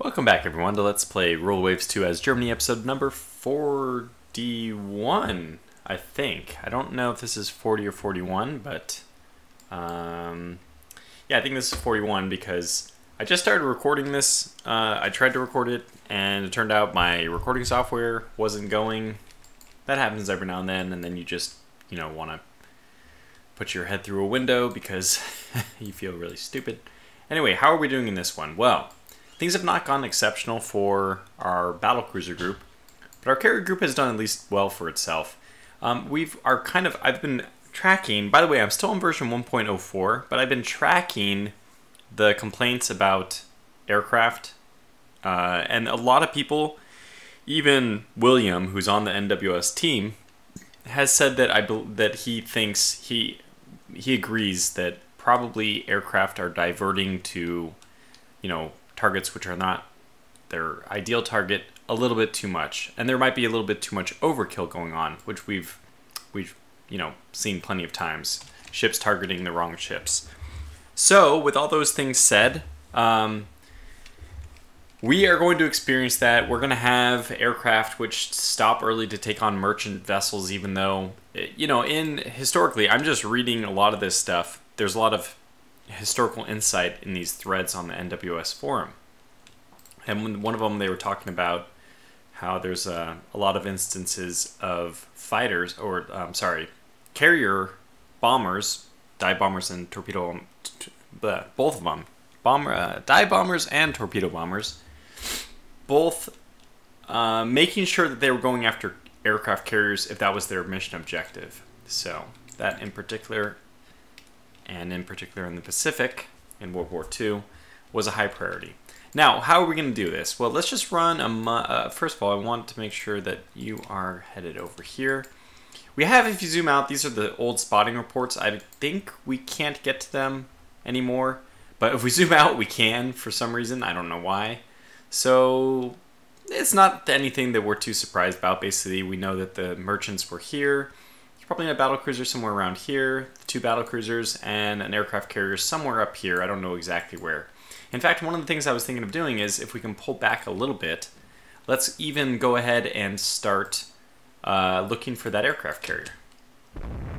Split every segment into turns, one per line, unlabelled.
Welcome back, everyone, to Let's Play Roll Waves 2 as Germany, episode number 41, I think. I don't know if this is 40 or 41, but yeah, I think this is 41 because I just started recording this. I tried to record it, and it turned out my recording software wasn't going. That happens every now and then you just, want to put your head through a window because you feel really stupid. Anyway, how are we doing in this one? Well, things have not gone exceptional for our battlecruiser group, but our carrier group has done at least well for itself. I've been tracking, by the way, I'm still in version 1.04, but I've been tracking the complaints about aircraft, and a lot of people, even William, who's on the NWS team, has said that he thinks he agrees that probably aircraft are diverting to, targets which are not their ideal target a little bit too much, and there might be a little bit too much overkill going on, which we've seen plenty of times. Ships targeting the wrong ships. So with all those things said, we are going to experience that. We're going to have aircraft which stop early to take on merchant vessels, even though historically, I'm just reading a lot of this stuff. There's a lot of historical insight in these threads on the NWS forum. And one of them, they were talking about how there's a lot of instances of fighters, or carrier bombers, dive bombers and torpedo, both of them, dive bombers and torpedo bombers, both making sure that they were going after aircraft carriers if that was their mission objective. So that in particular, and in particular in the Pacific in World War II, was a high priority. Now, how are we going to do this? Well, let's just run first of all, I want to make sure that you are headed over here. We have, if you zoom out, these are the old spotting reports. I think we can't get to them anymore, but if we zoom out, we can for some reason. I don't know why. So it's not anything that we're too surprised about. Basically, we know that the merchants were here. Probably a battlecruiser somewhere around here, 2 battlecruisers, and an aircraft carrier somewhere up here. I don't know exactly where. In fact, one of the things I was thinking of doing is, if we can pull back a little bit, let's even go ahead and start looking for that aircraft carrier.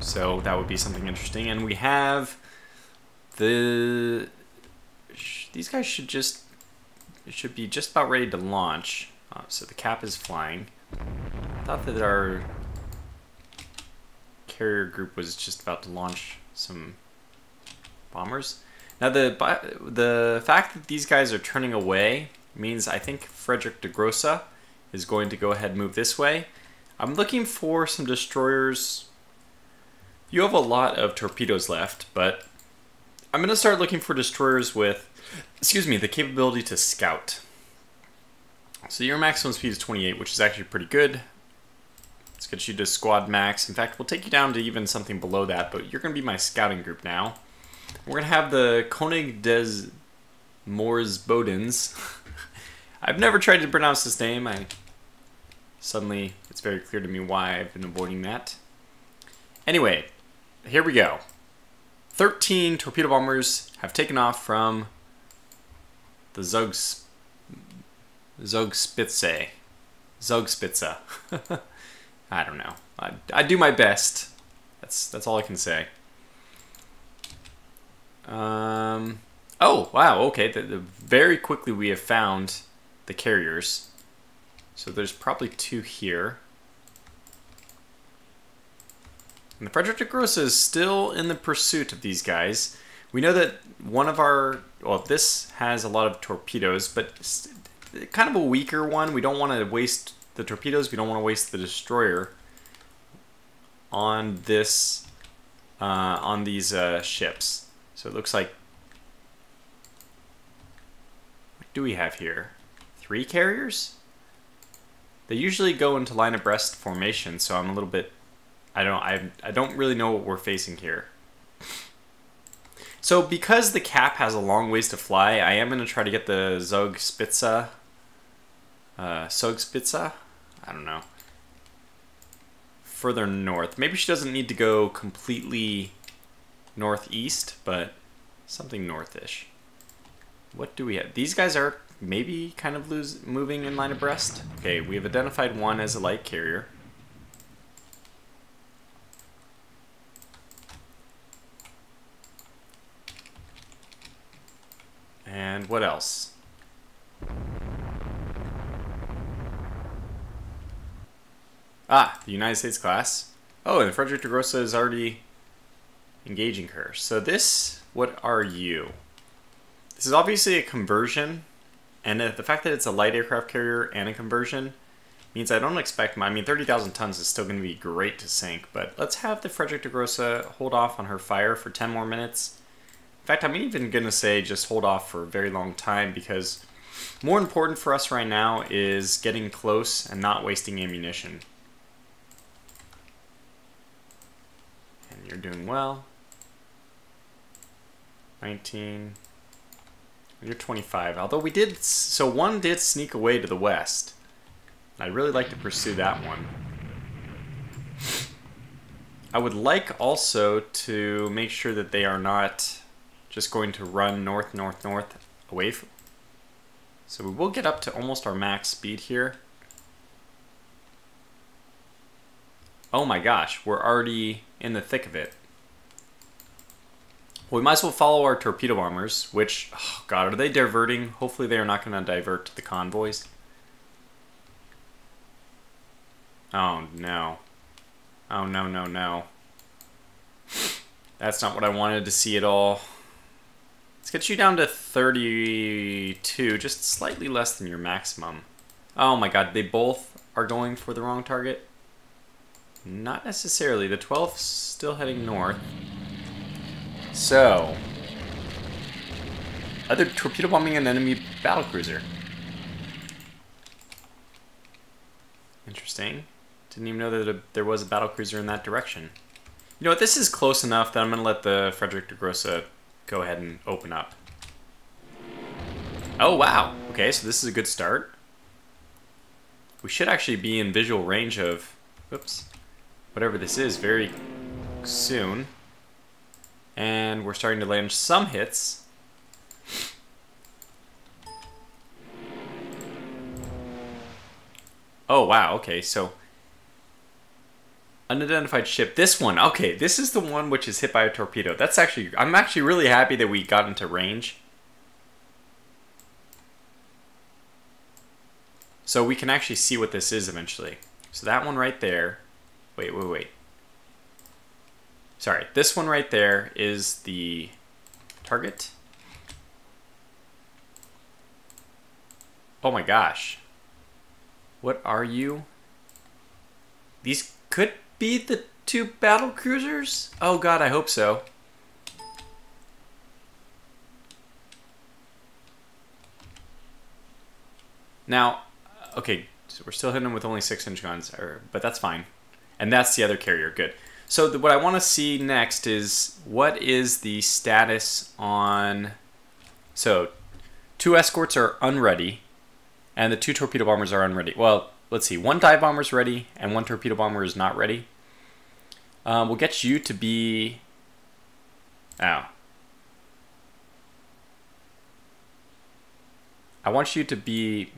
So that would be something interesting. And we have these guys should be just about ready to launch. So the cap is flying. I thought that our carrier group was just about to launch some bombers. Now the fact that these guys are turning away means I think Frederick de Grossa is going to go ahead and move this way. I'm looking for some destroyers. You have a lot of torpedoes left, but I'm going to start looking for destroyers with, the capability to scout. So your maximum speed is 28, which is actually pretty good. Let's get you to squad max. In fact, we'll take you down to even something below that, but you're going to be my scouting group now. We're going to have the Konig des Moors-Bodens. I've never tried to pronounce this name. Suddenly, it's very clear to me why I've been avoiding that. Anyway, here we go. 13 torpedo bombers have taken off from the Zugspitze. I don't know. I do my best. That's all I can say. Oh, wow, okay. Very quickly we have found the carriers. So there's probably 2 here. And the Frederick de Grossa is still in the pursuit of these guys. We know that one of this has a lot of torpedoes, but kind of a weaker one. We don't want to waste the torpedoes. We don't want to waste the destroyer on this, on these ships. So it looks like, what do we have here? 3 carriers? They usually go into line abreast formation, so I'm a little bit, I don't really know what we're facing here. So because the cap has a long ways to fly, I am going to try to get the Zugspitze, I don't know, further north. Maybe she doesn't need to go completely northeast, but something northish. What do we have? These guys are maybe kind of moving in line abreast. Okay, we have identified one as a light carrier. And what else? Ah, the United States class. Oh, and Frederick de Grossa is already engaging her. So this, what are you? This is obviously a conversion, and the fact that it's a light aircraft carrier and a conversion means I don't expect I mean, 30,000 tons is still going to be great to sink, but let's have the Frederick de Grossa hold off on her fire for 10 more minutes. In fact, I'm even going to say just hold off for a very long time, because more important for us right now is getting close and not wasting ammunition. And you're doing well. 19. You're 25. Although we did, so one did sneak away to the west. I'd really like to pursue that one. I would like also to make sure that they are not just going to run north, north, north away from. So we will get up to almost our max speed here. Oh my gosh, we're already in the thick of it. Well, we might as well follow our torpedo bombers, which, oh god, are they diverting? Hopefully they are not going to divert to the convoys. Oh no. Oh no, no, no. That's not what I wanted to see at all. Let's get you down to 32, just slightly less than your maximum. Oh my god, they both are going for the wrong target? Not necessarily. The 12's still heading north. So, other torpedo bombing an enemy battlecruiser. Interesting. Didn't even know that there was a battlecruiser in that direction. You know what, this is close enough that I'm going to let the Frederick de Grossa go ahead and open up. Oh wow, okay, so this is a good start. We should actually be in visual range of, whoops, whatever this is very soon. And we're starting to land some hits. Oh wow, okay, so unidentified ship. This one, okay, this is the one which is hit by a torpedo. That's actually, I'm actually really happy that we got into range. So we can actually see what this is eventually. So that one right there, wait. Sorry, this one right there is the target. Oh my gosh. What are you? These could be the two battle cruisers? Oh god, I hope so. Now, okay, so we're still hitting them with only 6-inch guns, but that's fine. And that's the other carrier, good. So what I want to see next is what is the status on... So, 2 escorts are unready, and the 2 torpedo bombers are unready. Well, let's see, 1 dive bomber is ready, and 1 torpedo bomber is not ready. We'll get you to be... Oh. I want you to be...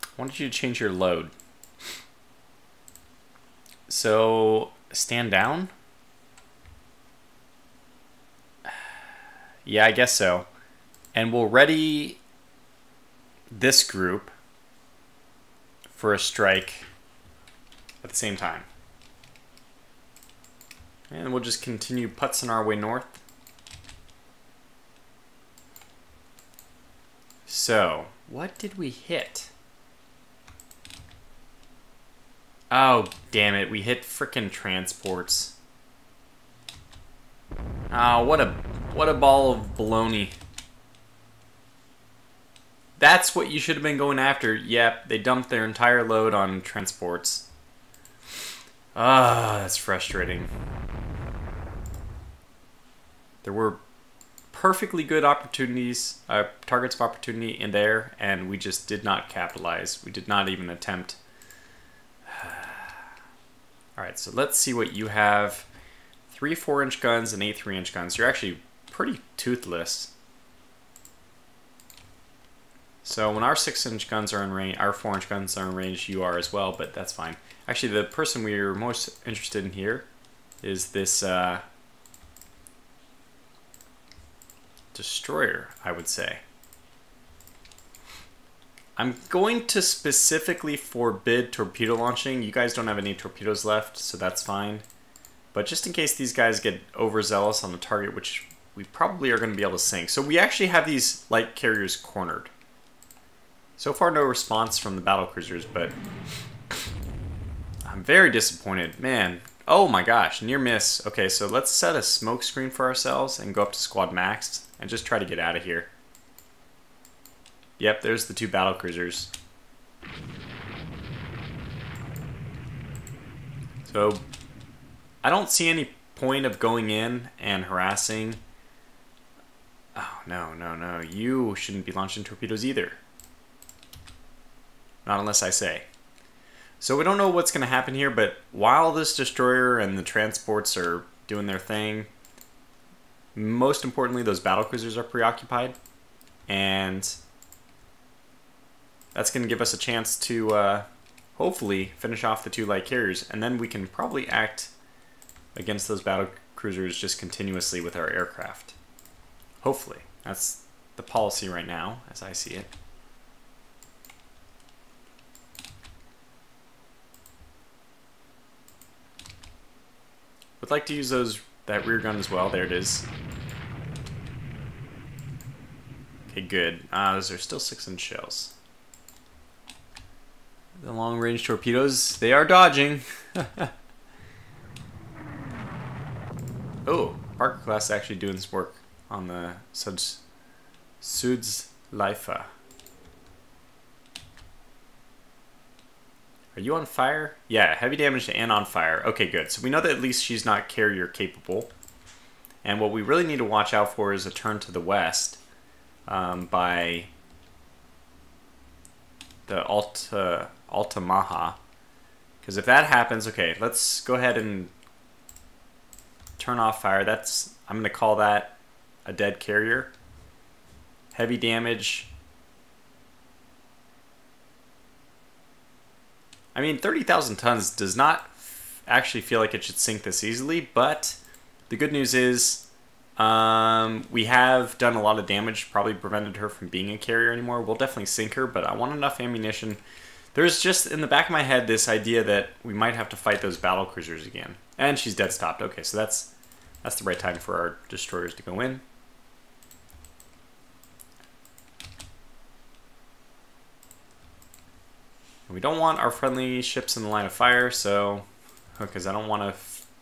I want you to change your load. So, stand down? Yeah, I guess so. And we'll ready this group for a strike at the same time. And we'll just continue putzing our way north. So, what did we hit? Oh, damn it. We hit frickin' transports. Oh, what a ball of baloney. That's what you should have been going after. Yep, they dumped their entire load on transports. Ah, that's frustrating. There were perfectly good opportunities, targets of opportunity in there, and we just did not capitalize. We did not even attempt. Alright, so let's see what you have. 3 4-inch guns and 8 3-inch guns. You're actually pretty toothless. So when our 6-inch guns are in range, our 4-inch guns are in range, you are as well, but that's fine. Actually, the person we are most interested in here is this destroyer, I would say. I'm going to specifically forbid torpedo launching. You guys don't have any torpedoes left, so that's fine. But just in case these guys get overzealous on the target, which we probably are going to be able to sink. So we actually have these light carriers cornered. So far, no response from the battlecruisers, but I'm very disappointed. Man, oh my gosh, near miss. Okay, so let's set a smoke screen for ourselves and go up to squad max and just try to get out of here. Yep, there's the 2 battlecruisers. So, I don't see any point of going in and harassing. Oh, no, no, no. You shouldn't be launching torpedoes either. Not unless I say. So we don't know what's going to happen here, but while this destroyer and the transports are doing their thing, most importantly, those battlecruisers are preoccupied. And that's going to give us a chance to hopefully finish off the 2 light carriers, and then we can probably act against those battlecruisers just continuously with our aircraft. Hopefully. That's the policy right now, as I see it. Would like to use that rear gun as well. There it is. Okay, good. Those are still 6-inch shells. The long-range torpedoes, they are dodging. Oh, Parker class is actually doing this work on the Sudsleifa. Are you on fire? Yeah, heavy damage and on fire. Okay, good. So we know that at least she's not carrier capable. And what we really need to watch out for is a turn to the west by the Altamaha. Because if that happens, okay, let's go ahead and turn off fire. I'm going to call that a dead carrier. Heavy damage. I mean, 30,000 tons does not actually feel like it should sink this easily, but the good news is we have done a lot of damage, probably prevented her from being a carrier anymore. We'll definitely sink her, but I want enough ammunition. There's just in the back of my head this idea that we might have to fight those battlecruisers again. And she's dead stopped. Okay, so that's the right time for our destroyers to go in. We don't want our friendly ships in the line of fire, so because I don't want to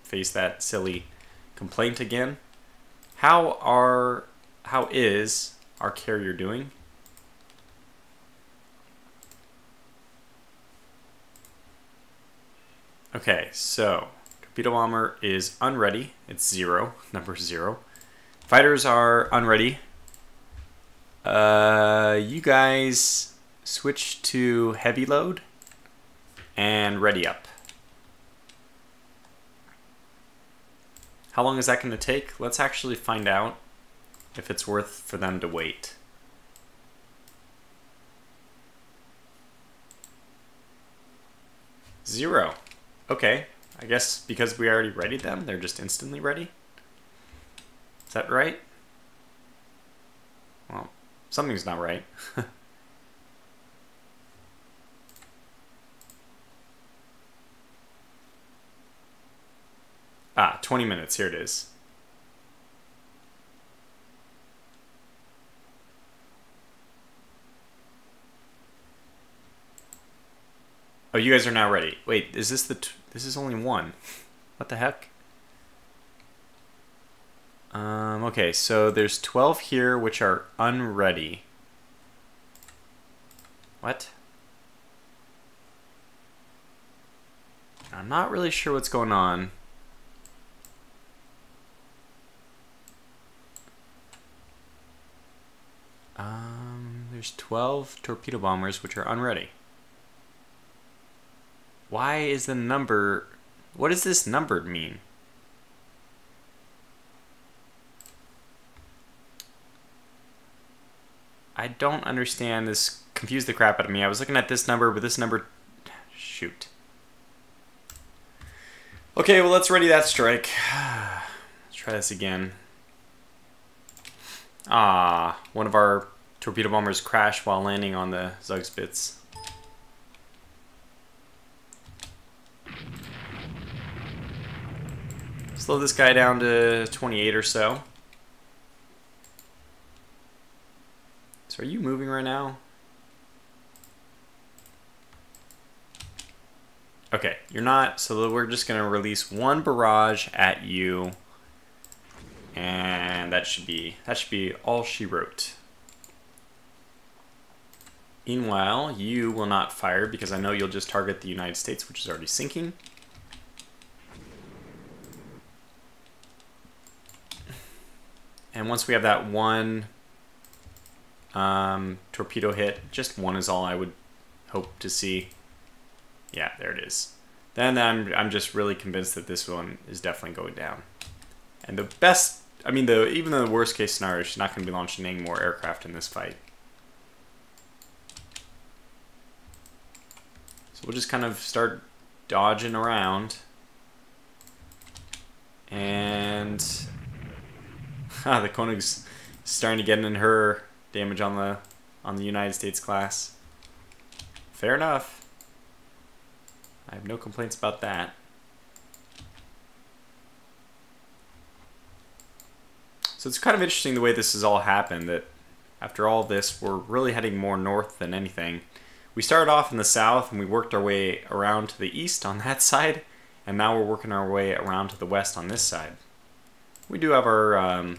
face that silly complaint again. How is our carrier doing? Okay, so torpedo bomber is unready. It's 0, number 0. Fighters are unready. You guys switch to heavy load and ready up. How long is that going to take? Let's actually find out if it's worth for them to wait. Zero. Okay, I guess because we already readied them, they're just instantly ready. Is that right? Well, something's not right. 20 minutes. Here it is. Oh, you guys are now ready. Wait, is this this is only 1. What the heck? Okay, so there's 12 here which are unready. What? I'm not really sure what's going on. There's 12 torpedo bombers which are unready. Why is the number... What does this number mean? I don't understand this confused the crap out of me. I was looking at this number, but this number... Shoot. Okay, well, let's ready that strike. Let's try this again. Ah, one of our torpedo bombers crashed while landing on the Zugspitze. Slow this guy down to 28 or so. So are you moving right now? Okay, you're not, so we're just gonna release one barrage at you. And that should be all she wrote. Meanwhile, you will not fire because I know you'll just target the United States, which is already sinking. And once we have that one torpedo hit, just one is all I would hope to see. Yeah, there it is. Then I'm just really convinced that this one is definitely going down. And the best, I mean, even the worst case scenario, she's not going to be launching any more aircraft in this fight. So we'll just kind of start dodging around. And the Konig's starting to get in her damage on the United States class. Fair enough. I have no complaints about that. So it's kind of interesting the way this has all happened, that after all this, we're really heading more north than anything. We started off in the south and we worked our way around to the east on that side, and now we're working our way around to the west on this side. We do have our,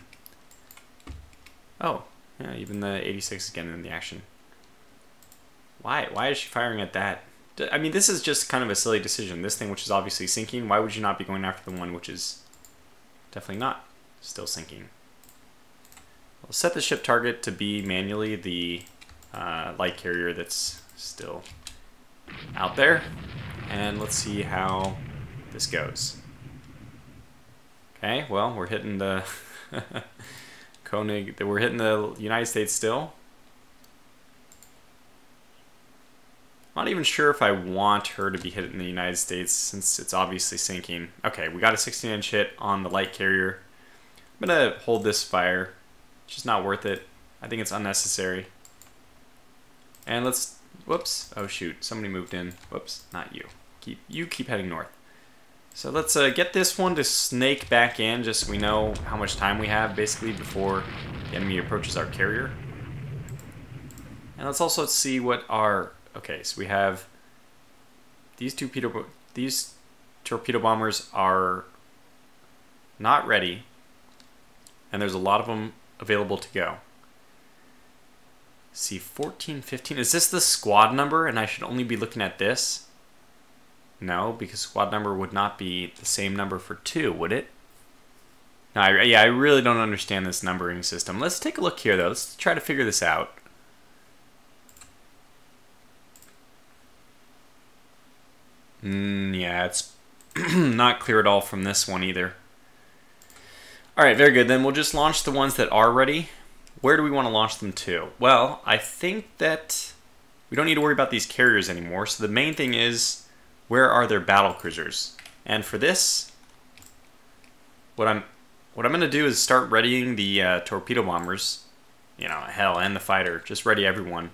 oh, yeah, even the 86 is getting in the action. Why is she firing at that? I mean, this is just kind of a silly decision. This thing, which is obviously sinking, why would you not be going after the one which is definitely not still sinking? We'll set the ship target to be manually the light carrier that's still out there. And let's see how this goes. Okay, well, we're hitting the Konig, we're hitting the United States still. I'm not even sure if I want her to be hit in the United States since it's obviously sinking. Okay, we got a 16-inch hit on the light carrier. I'm going to hold this fire. It's just not worth it. I think it's unnecessary. And let's... Whoops. Oh, shoot. Somebody moved in. Whoops. Not you. You keep heading north. So let's get this one to snake back in just so we know how much time we have, basically, before the enemy approaches our carrier. And let's also see what our... Okay, so we have these torpedo bombers are not ready, and there's a lot of them available to go. See, 14, 15. Is this the squad number, and I should only be looking at this? No, because squad number would not be the same number for 2, would it? No, I really don't understand this numbering system. Let's take a look here, though. Let's try to figure this out. Yeah, it's not clear at all from this one either. Alright, very good. Then we'll just launch the ones that are ready. Where do we want to launch them to? Well, I think that we don't need to worry about these carriers anymore. So the main thing is, where are their battle cruisers? And for this, what I'm going to do is start readying the torpedo bombers. You know, hell, and the fighter. Just ready everyone.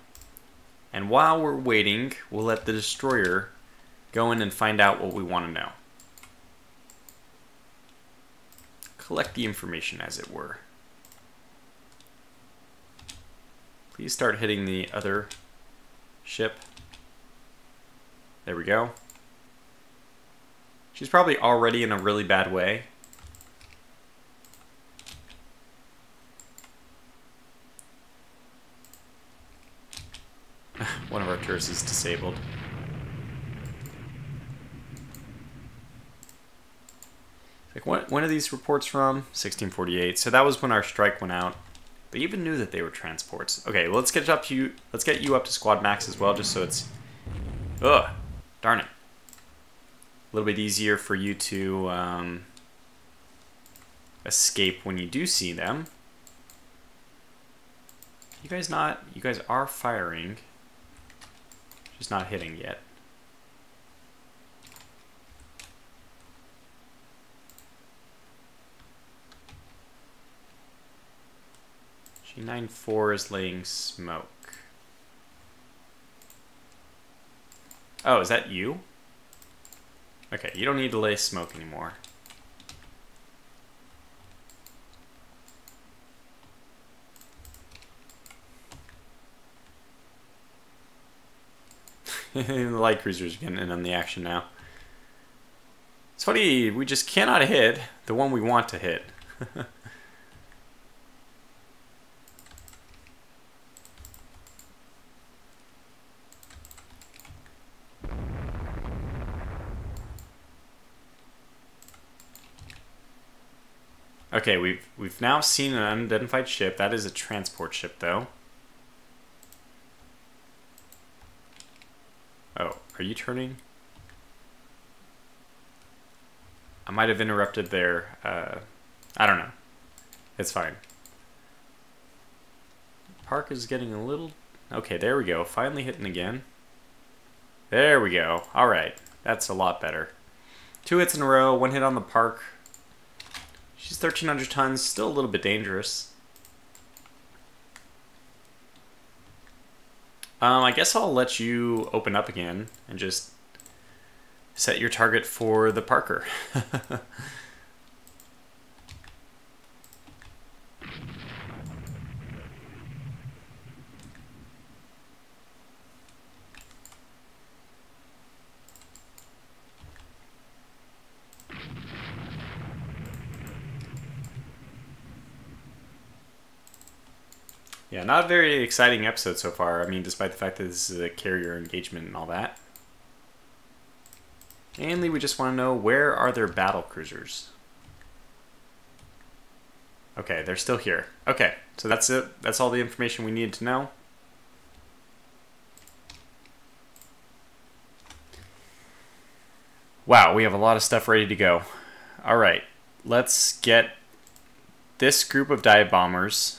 And while we're waiting, we'll let the destroyer go in and find out what we want to know. Collect the information, as it were. Please start hitting the other ship. There we go. She's probably already in a really bad way. One of our turrets is disabled. Like, when are these reports from? 1648. So that was when our strike went out. They even knew that they were transports. Okay, well, let's get you up to squad max as well, just so it's... Ugh, darn it. A little bit easier for you to escape when you do see them. You guys are firing. Just not hitting yet. G94 is laying smoke. Oh, is that you? Okay, you don't need to lay smoke anymore. The light cruisers are getting in on the action now. It's funny, we just cannot hit the one we want to hit. Okay, we've now seen an unidentified ship. That is a transport ship, though. Oh, are you turning? I might have interrupted there. I don't know. It's fine. Park is getting a little... Okay, there we go. Finally hitting again. There we go. Alright, that's a lot better. 2 hits in a row, 1 hit on the Park. She's 1,300 tons, still a little bit dangerous. I guess I'll let you open up again and just set your target for the Parker. Yeah, not a very exciting episode so far. I mean, despite the fact that this is a carrier engagement and all that. Mainly, we just want to know, where are their battle cruisers? Okay, they're still here. Okay, so that's it. That's all the information we needed to know. Wow, we have a lot of stuff ready to go. All right, let's get this group of dive bombers.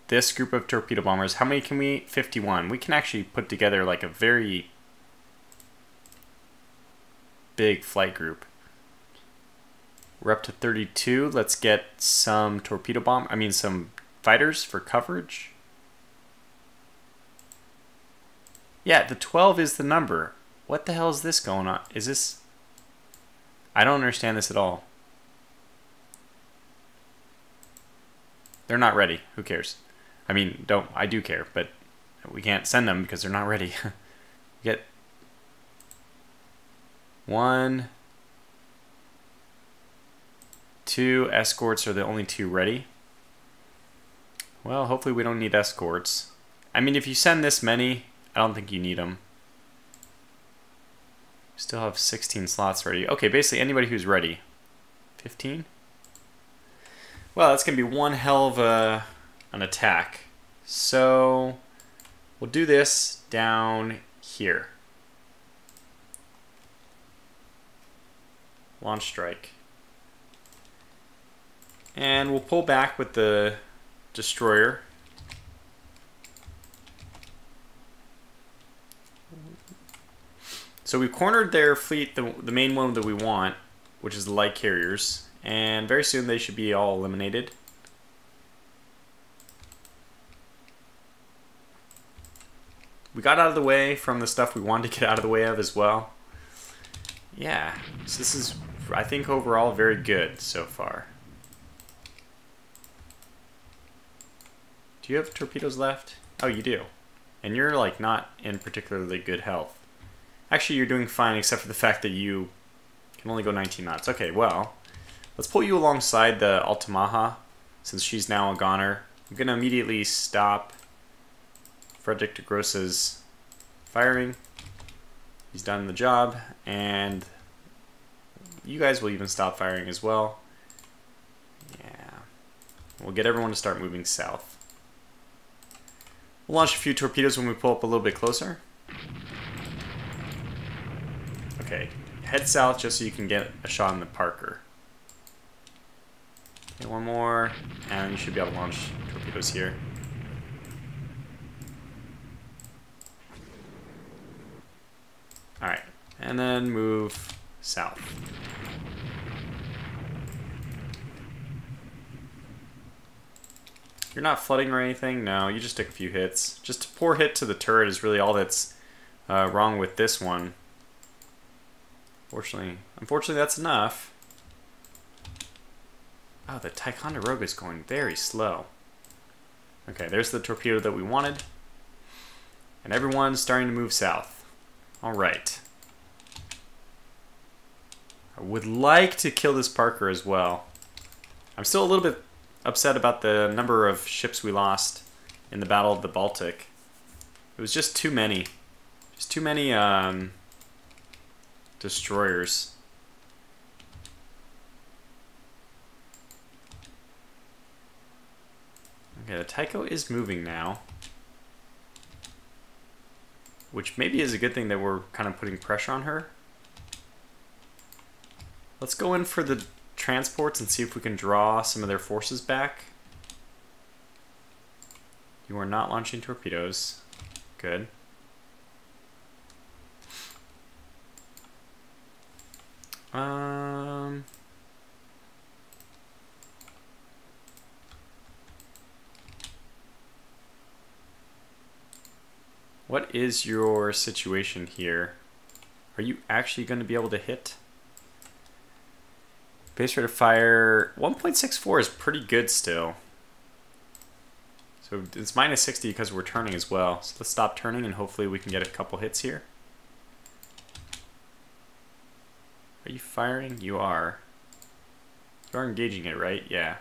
This group of torpedo bombers, how many can we? 51. We can actually put together like a very big flight group. We're up to 32. Let's get some some fighters for coverage. Yeah, the 12 is the number. What the hell is this going on? Is this... I don't understand this at all. They're not ready. Who cares? I mean, I do care, but we can't send them because they're not ready. Get 1, 2 escorts are the only 2 ready. Well, hopefully we don't need escorts. I mean, if you send this many, I don't think you need them. Still have 16 slots ready. Okay, basically anybody who's ready. 15? Well, that's going to be one hell of an attack. So we'll do this down here. Launch strike. And we'll pull back with the destroyer. So we've cornered their fleet, the main one that we want, which is the light carriers. And very soon they should be all eliminated. We got out of the way from the stuff we wanted to get out of the way of as well. Yeah, so this is, I think, overall very good so far. Do you have torpedoes left? Oh, you do. And you're like not in particularly good health. Actually, you're doing fine except for the fact that you can only go 19 knots. Okay, well, let's pull you alongside the Altamaha since she's now a goner. I'm going to immediately stop Frederick de Grosse's firing. He's done the job, and you guys will even stop firing as well. Yeah. We'll get everyone to start moving south. We'll launch a few torpedoes when we pull up a little bit closer. Okay, head south just so you can get a shot on the Parker. Okay, one more, and you should be able to launch torpedoes here. And then move south. You're not flooding or anything? No, you just took a few hits. Just a poor hit to the turret is really all that's wrong with this one. Unfortunately, that's enough. Oh, the Ticonderoga is going very slow. Okay, there's the torpedo that we wanted. And everyone's starting to move south. Alright. I would like to kill this Parker as well. I'm still a little bit upset about the number of ships we lost in the Battle of the Baltic. It was just too many. Just too many destroyers. Okay, the Tycho is moving now. Which maybe is a good thing that we're kind of putting pressure on her. Let's go in for the transports and see if we can draw some of their forces back. You are not launching torpedoes. Good. What is your situation here? Are you actually going to be able to hit? Base rate of fire 1.64 is pretty good still. So it's minus 60 because we're turning as well. So let's stop turning and hopefully we can get a couple hits here. Are you firing? You are. You are engaging it, right? Yeah.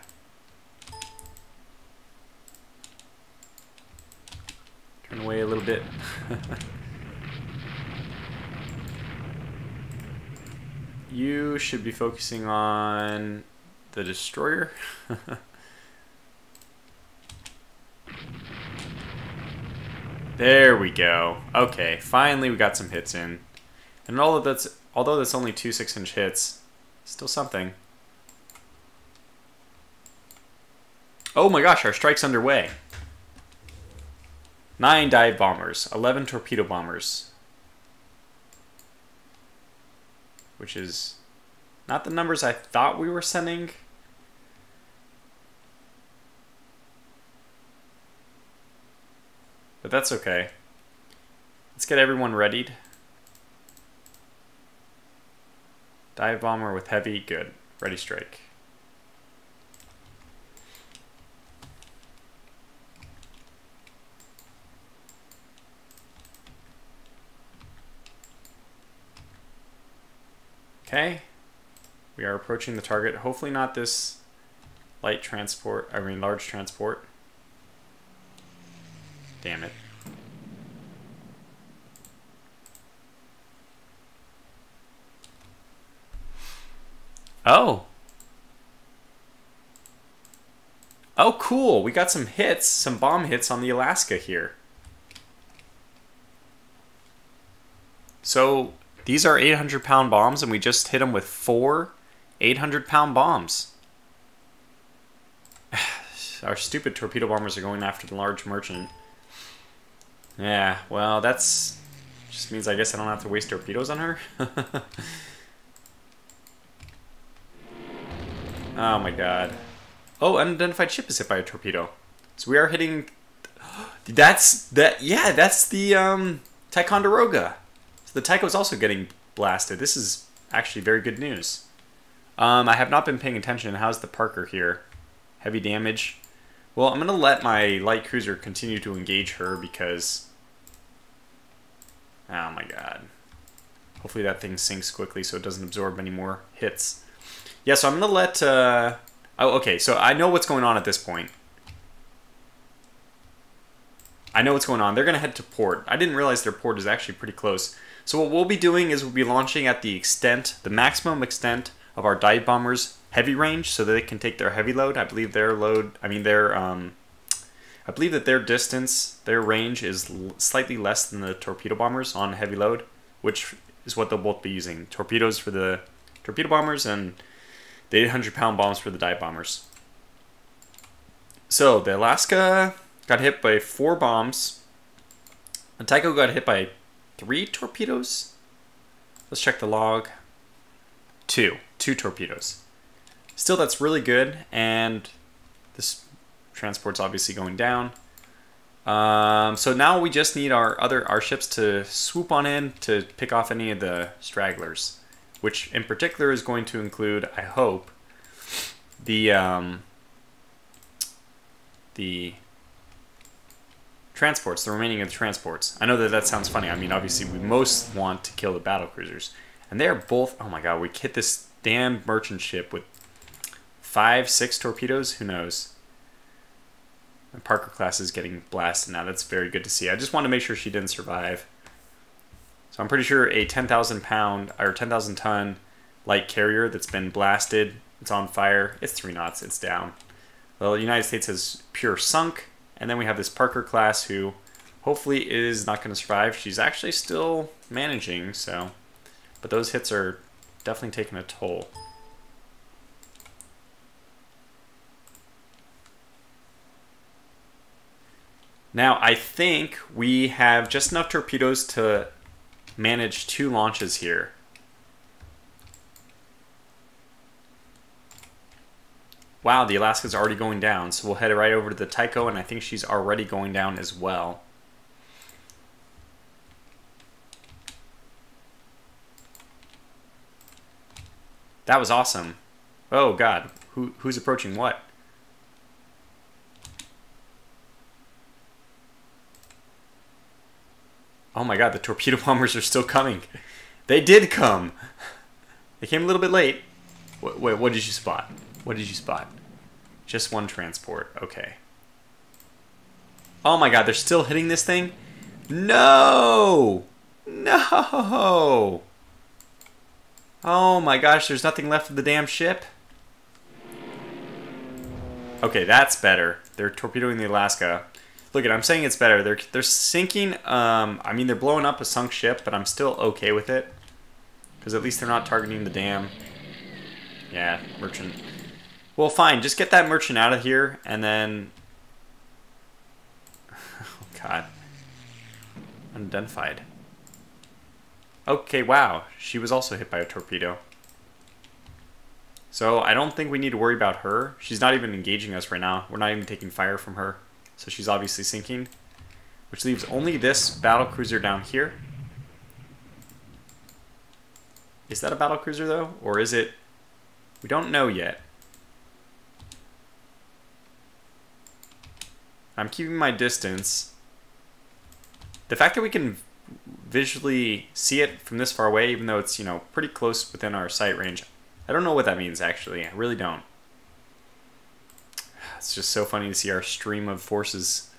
Turn away a little bit. You should be focusing on the destroyer. There we go. Okay, finally we got some hits in. And although that's only 2 6-inch hits, still something. Oh my gosh, our strike's underway. 9 dive bombers, 11 torpedo bombers. Which is not the numbers I thought we were sending. But that's okay. Let's get everyone readied. Dive bomber with heavy, good. Ready strike. Okay, we are approaching the target. Hopefully not this large transport. Damn it. Oh. Oh, cool. We got some hits, some bomb hits on the Alaska here. So these are 800-pound bombs, and we just hit them with 4 800-pound bombs. Our stupid torpedo bombers are going after the large merchant. Yeah, well, that's just means I guess I don't have to waste torpedoes on her. Oh my god. Oh, unidentified ship is hit by a torpedo. So we are hitting... That's the Ticonderoga. The Tycho is also getting blasted. This is actually very good news. I have not been paying attention. How's the Parker here? Heavy damage. Well, I'm going to let my light cruiser continue to engage her because... Oh my god. Hopefully that thing sinks quickly so it doesn't absorb any more hits. Yeah, so I'm going to let... Oh, okay, so I know what's going on at this point. I know what's going on. They're going to head to port. I didn't realize their port is actually pretty close. So what we'll be doing is we'll be launching at the maximum extent of our dive bombers' heavy range, so that they can take their heavy load. I believe their distance, their range is slightly less than the torpedo bombers on heavy load, which is what they'll both be using. Torpedoes for the torpedo bombers and the 800-pound bombs for the dive bombers. So the Alaska got hit by 4 bombs. The Tycho got hit by 3 torpedoes. Let's check the log. Two torpedoes. Still, that's really good, and this transport's obviously going down. So now we just need our ships to swoop on in to pick off any of the stragglers, which in particular is going to include, I hope, the transports, the remaining of the transports. I know that sounds funny. I mean, obviously we most want to kill the battlecruisers, and they're both. Oh my god, we hit this damn merchant ship with 5, 6 torpedoes. Who knows? And Parker class is getting blasted now. That's very good to see. I just want to make sure she didn't survive. So I'm pretty sure a 10,000 pound or 10,000 ton light carrier that's been blasted. It's on fire. It's 3 knots. It's down. Well, the United States has pure sunk. And then we have this Parker class who hopefully is not going to survive. She's actually still managing, so. But those hits are definitely taking a toll. Now, I think we have just enough torpedoes to manage 2 launches here. Wow, the Alaska's already going down, so we'll head right over to the Tycho, and I think she's already going down as well. That was awesome. Oh god, who's approaching what? Oh my god, the torpedo bombers are still coming. They did come. They came a little bit late. Wait, what did you spot? What did you spot? Just 1 transport. Okay. Oh my god, they're still hitting this thing? No! No! Oh my gosh, there's nothing left of the damn ship? Okay, that's better. They're torpedoing the Alaska. Look at, I'm saying it's better. They're sinking. I mean, they're blowing up a sunk ship, but I'm still okay with it. Because at least they're not targeting the dam. Yeah, merchant. Well, fine. Just get that merchant out of here, and then... Oh, God. Unidentified. Okay, wow. She was also hit by a torpedo. So I don't think we need to worry about her. She's not even engaging us right now. We're not even taking fire from her. So she's obviously sinking. Which leaves only this battlecruiser down here. Is that a battlecruiser, though? Or is it... We don't know yet. I'm keeping my distance. The fact that we can visually see it from this far away, even though it's, you know, pretty close within our sight range, I don't know what that means, actually. I really don't. It's just so funny to see our stream of forces.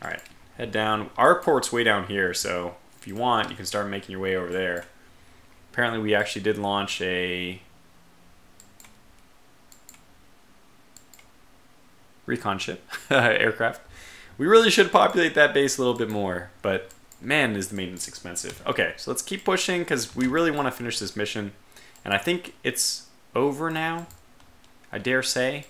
Alright, head down. Our port's way down here, so if you want, you can start making your way over there. Apparently we actually did launch a recon ship, aircraft. We really should populate that base a little bit more, but man, is the maintenance expensive. Okay, so let's keep pushing because we really want to finish this mission. And I think it's over now, I dare say.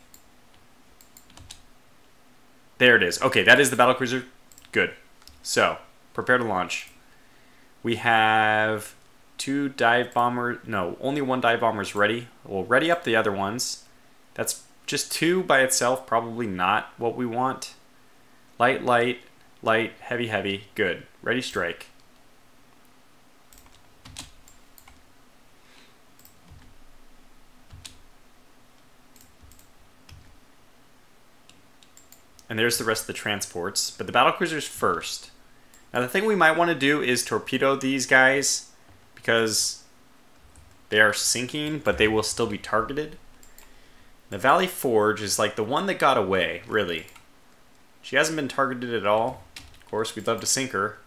There it is. Okay, that is the battlecruiser. Good. So, prepare to launch. We have 2 dive bombers. No, only 1 dive bomber is ready. We'll ready up the other ones. That's just 2 by itself, probably not what we want. Light, light, light, heavy, heavy. Good. Ready, strike. And there's the rest of the transports, but the battlecruisers first. Now the thing we might want to do is torpedo these guys because they are sinking, but they will still be targeted. The Valley Forge is like the one that got away, really. She hasn't been targeted at all. Of course, we'd love to sink her.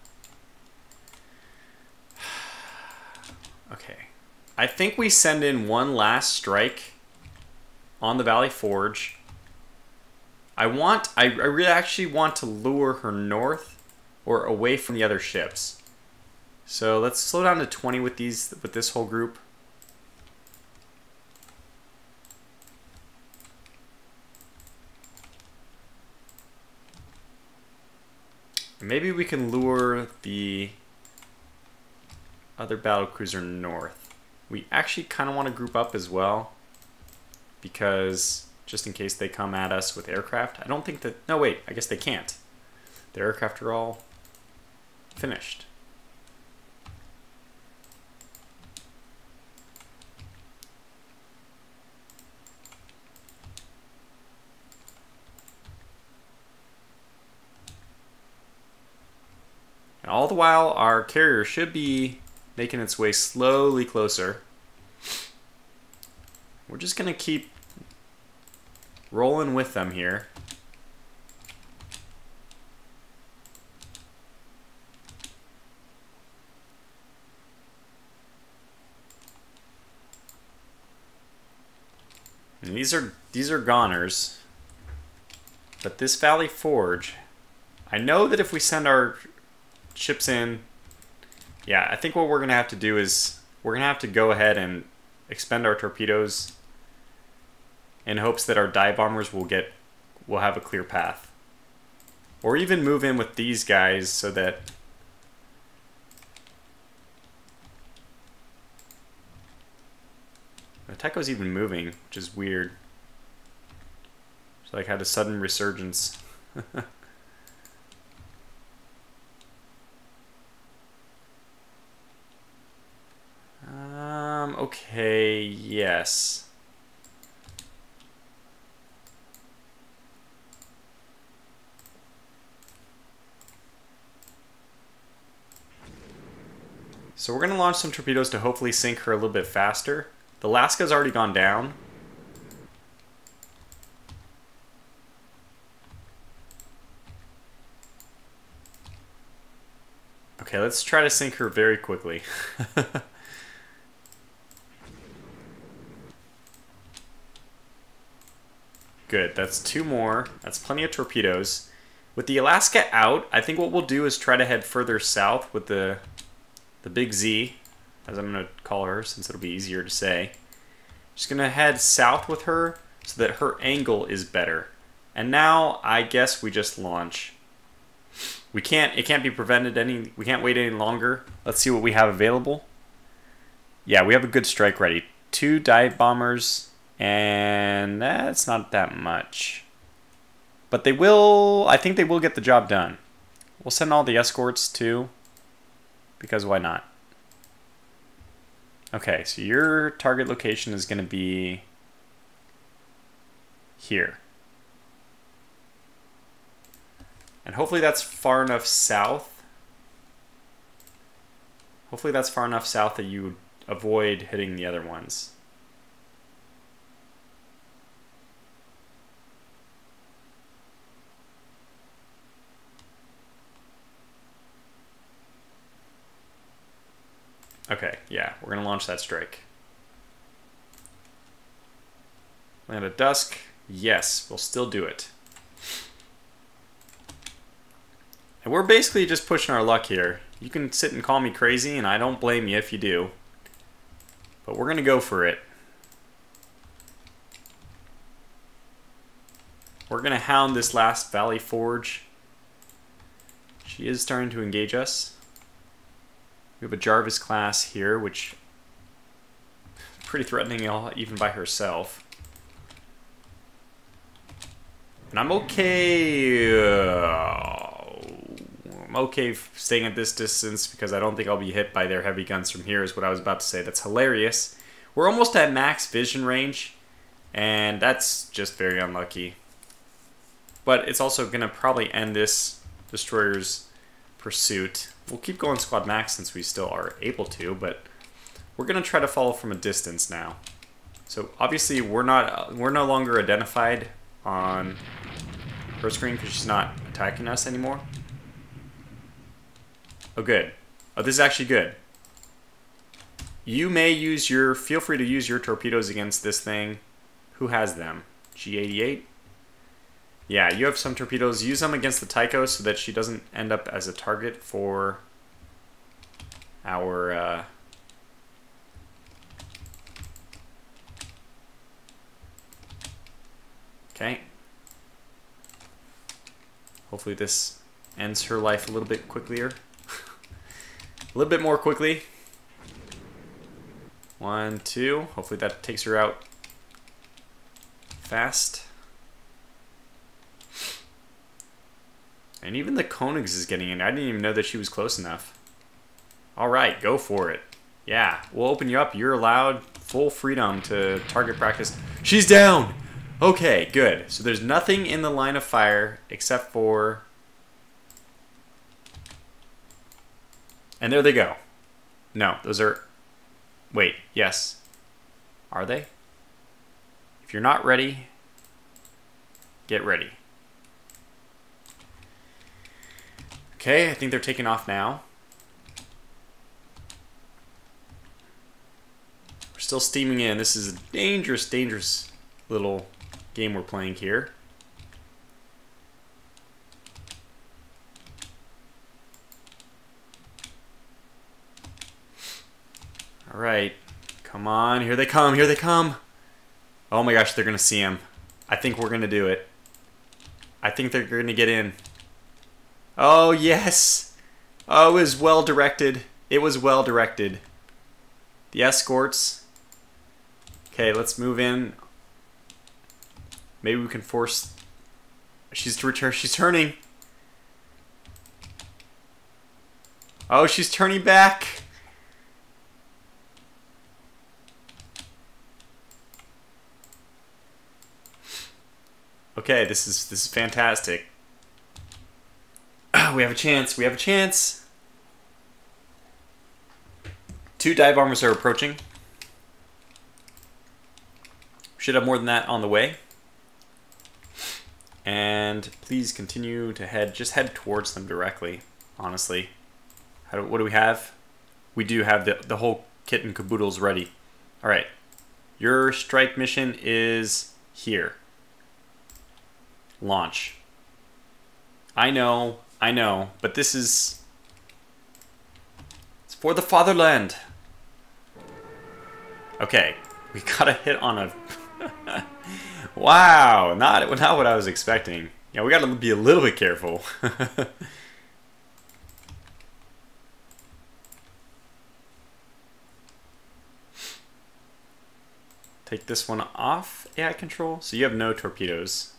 Okay. I think we send in 1 last strike on the Valley Forge. I really actually want to lure her north or away from the other ships. So let's slow down to 20 with this whole group. Maybe we can lure the other battlecruiser north. We actually kind of want to group up as well, because just in case they come at us with aircraft. I don't think that... No, wait. I guess they can't. The aircraft are all finished. And all the while, our carrier should be making its way slowly closer. We're just going to keep rolling with them here. And these are goners. But this Valley Forge, I know that if we send our ships in, yeah, I think what we're going to have to do is we're going to have to go ahead and expend our torpedoes in hopes that our dive bombers will have a clear path. Or even move in with these guys so that the Tycho's even moving, which is weird. It's like had a sudden resurgence. Okay, yes. So we're going to launch some torpedoes to hopefully sink her a little bit faster. The Alaska's already gone down. Okay, let's try to sink her very quickly. Good, that's 2 more. That's plenty of torpedoes. With the Alaska out, I think what we'll do is try to head further south with the big Z, as I'm going to call her since it'll be easier to say. Just going to head south with her so that her angle is better. And now I guess we just launch. It can't be prevented we can't wait any longer. Let's see what we have available. Yeah, we have a good strike ready. 2 dive bombers, and that's not that much. But I think they will get the job done. We'll send all the escorts too, because why not? Okay, so your target location is going to be here. And hopefully that's far enough south. Hopefully that's far enough south that you avoid hitting the other ones. Okay, yeah, we're going to launch that strike. Land at dusk. Yes, we'll still do it. And we're basically just pushing our luck here. You can sit and call me crazy, and I don't blame you if you do. But we're going to go for it. We're going to hound this last Valley Forge. She is starting to engage us. We have a Jarvis class here, which is pretty threatening even by herself. And I'm okay staying at this distance because I don't think I'll be hit by their heavy guns from here, is what I was about to say. That's hilarious. We're almost at max vision range, and that's just very unlucky. But it's also going to probably end this destroyer's pursuit. We'll keep going squad max since we still are able to, but we're going to try to follow from a distance now. So obviously we're no longer identified on her screen because she's not attacking us anymore. Oh, good. Oh, this is actually good. You may feel free to use your torpedoes against this thing. Who has them? G88? Yeah, you have some torpedoes. Use them against the Tycho so that she doesn't end up as a target for our... Okay. Hopefully this ends her life a little bit quicker. A little bit more quickly. 1, 2. Hopefully that takes her out fast. And even the Koenigs is getting in. I didn't even know that she was close enough. Alright, go for it. Yeah, we'll open you up. You're allowed full freedom to target practice. She's down! Okay, good. So there's nothing in the line of fire except for... And there they go. No, those are... Wait, yes. Are they? If you're not ready, get ready. Okay, I think they're taking off now. We're still steaming in. This is a dangerous, dangerous little game we're playing here. All right, come on, here they come, here they come. Oh my gosh, they're gonna see him. I think we're gonna do it. I think they're gonna get in. Oh yes! Oh, it was well directed. It was well directed. The escorts. Okay, let's move in. Maybe we can force... She's to return. She's turning. Oh, she's turning back. Okay, this is fantastic. We have a chance. We have a chance. 2 dive bombers are approaching. Should have more than that on the way. And please continue to head. Just head towards them directly. Honestly, what do we have? We do have the whole kit and caboodles ready. All right, your strike mission is here. Launch. I know, but this is... It's for the fatherland. Okay, we got a hit on a... Wow, not what I was expecting. Yeah, we gotta be a little bit careful. Take this one off AI control. So you have no torpedoes.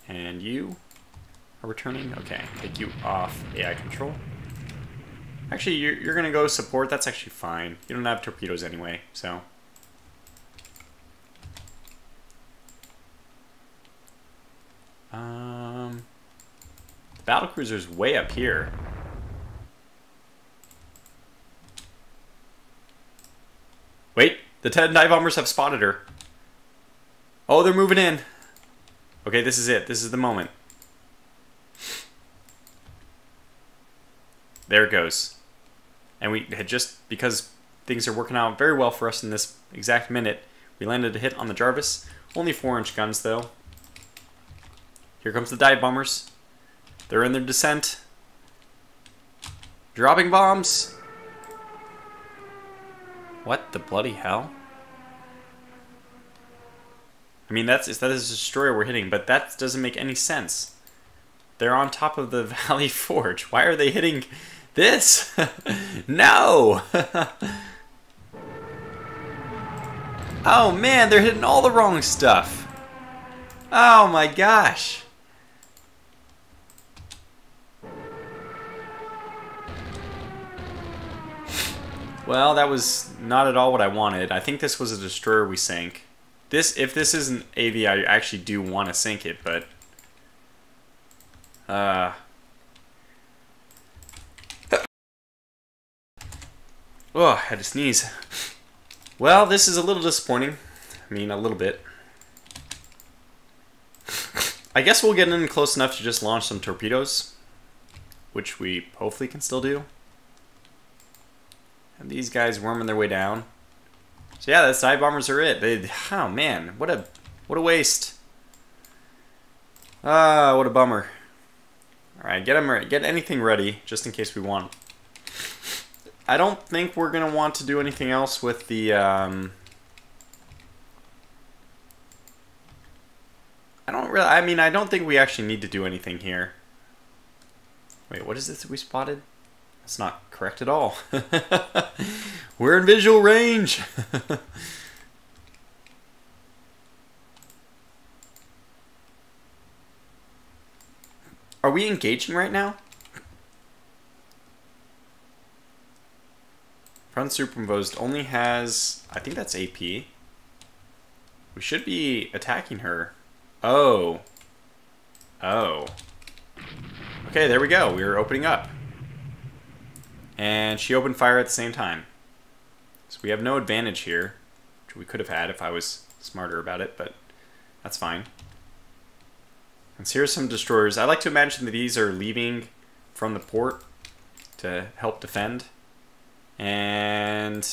And you are returning? Okay, take you off AI control. Actually, you're going to go support. That's actually fine. You don't have torpedoes anyway, so... The battlecruiser's way up here. Wait, the 10 dive bombers have spotted her. Oh, they're moving in. Okay, this is it. This is the moment. There it goes. And we had just, because things are working out very well for us in this exact minute, we landed a hit on the Jarvis. Only 4-inch guns, though. Here comes the dive bombers. They're in their descent. Dropping bombs. What the bloody hell? I mean, that is a destroyer we're hitting, but that doesn't make any sense. They're on top of the Valley Forge. Why are they hitting this? No! Oh man, they're hitting all the wrong stuff. Oh my gosh. Well, that was not at all what I wanted. I think this was a destroyer we sank. If this isn't AV, I actually do want to sink it, but... Oh, I had to sneeze. Well, this is a little disappointing. I mean, a little bit. I guess we'll get in close enough to just launch some torpedoes, which we hopefully can still do. And these guys worming their way down. So yeah, the side bombers are it. Oh man, what a waste. Ah, what a bummer. All right, get anything ready just in case we want. I don't think we're gonna want to do anything else with the. I don't think we actually need to do anything here. Wait, what is this we spotted? That's not correct at all. We're in visual range. Are we engaging right now? Front superimposed only has, I think that's AP. We should be attacking her. Oh. Oh. Okay, there we go. We were opening up. And she opened fire at the same time. So we have no advantage here, which we could have had if I was smarter about it, but that's fine. And so here's some destroyers. I like to imagine that these are leaving from the port to help defend. And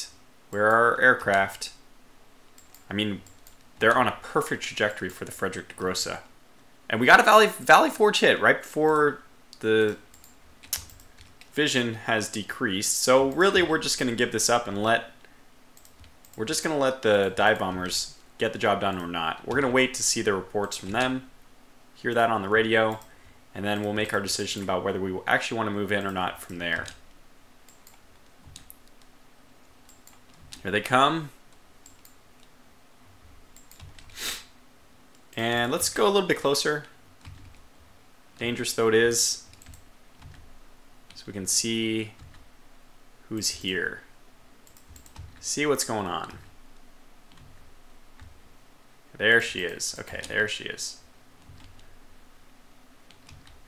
where are our aircraft? I mean, they're on a perfect trajectory for the Frederick de Grosse. And we got a Valley Forge hit right before the vision has decreased. So really, we're just going to give this up and let the dive bombers get the job done or not. We're going to wait to see the reports from them, hear that on the radio, and then we'll make our decision about whether we actually want to move in or not from there. Here they come. And let's go a little bit closer. Dangerous though it is. So we can see who's here. See what's going on. There she is. Okay, there she is.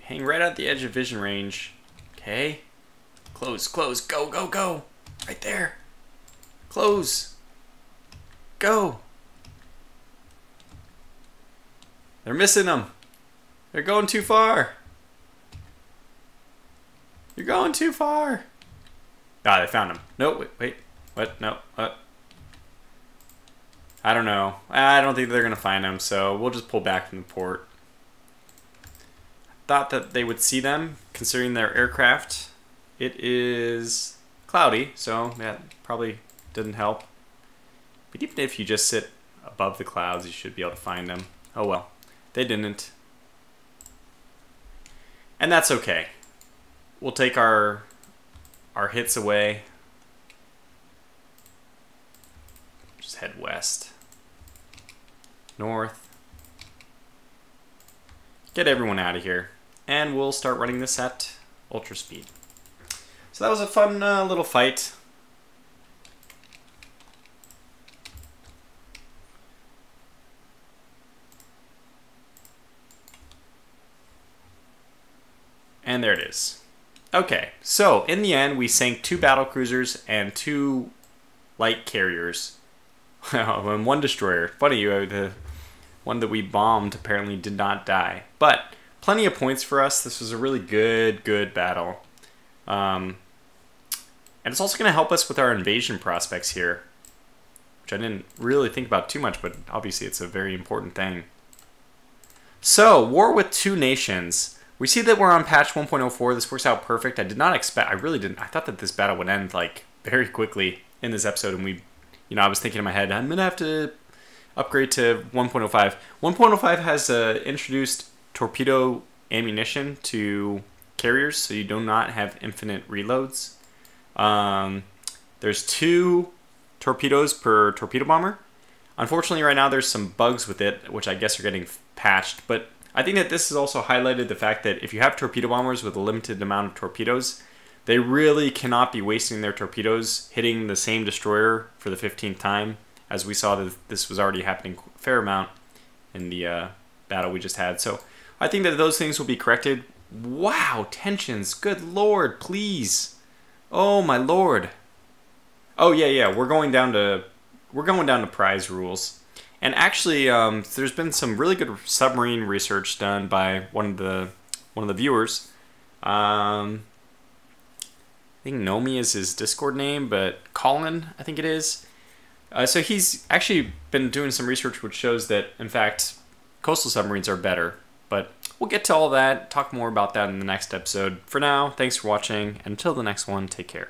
Hang right at the edge of vision range. Okay. Close, close. Go, go, go. Right there. Close. Go. They're missing them. They're going too far. You're going too far. Ah, they found him. No, wait, wait. What? No, what? I don't know. I don't think they're going to find him, so we'll just pull back from the port. Thought that they would see them, considering their aircraft. It is cloudy, so that probably didn't help. But even if you just sit above the clouds, you should be able to find them. Oh well, they didn't. And that's okay. We'll take our hits away. Just head west. North. Get everyone out of here. And we'll start running this at ultra speed. So that was a fun little fight. And there it is. Okay, so in the end, we sank 2 battlecruisers and 2 light carriers. And 1 destroyer. Funny, the one that we bombed apparently did not die. But plenty of points for us. This was a really good battle. And it's also going to help us with our invasion prospects here, which I didn't really think about too much, but obviously it's a very important thing. So, war with 2 nations. We see that we're on patch 1.04. This works out perfect. I did not expect, I really didn't. I thought that this battle would end like very quickly in this episode, and I was thinking in my head, I'm going to have to upgrade to 1.05. 1.05 has introduced torpedo ammunition to carriers, so you do not have infinite reloads. There's 2 torpedoes per torpedo bomber. Unfortunately, right now there's some bugs with it, which I guess are getting patched, but I think that this has also highlighted the fact that if you have torpedo bombers with a limited amount of torpedoes, they really cannot be wasting their torpedoes hitting the same destroyer for the 15th time, as we saw that this was already happening a fair amount in the battle we just had. So I think that those things will be corrected. Wow, tensions, good lord, please. Oh my lord. Oh yeah, we're going down to prize rules. And actually, there's been some really good submarine research done by one of the viewers. I think Nomi is his Discord name, but Colin, I think it is. So he's actually been doing some research which shows that, in fact, coastal submarines are better. But we'll get to all that, talk more about that in the next episode. For now, thanks for watching, and until the next one, take care.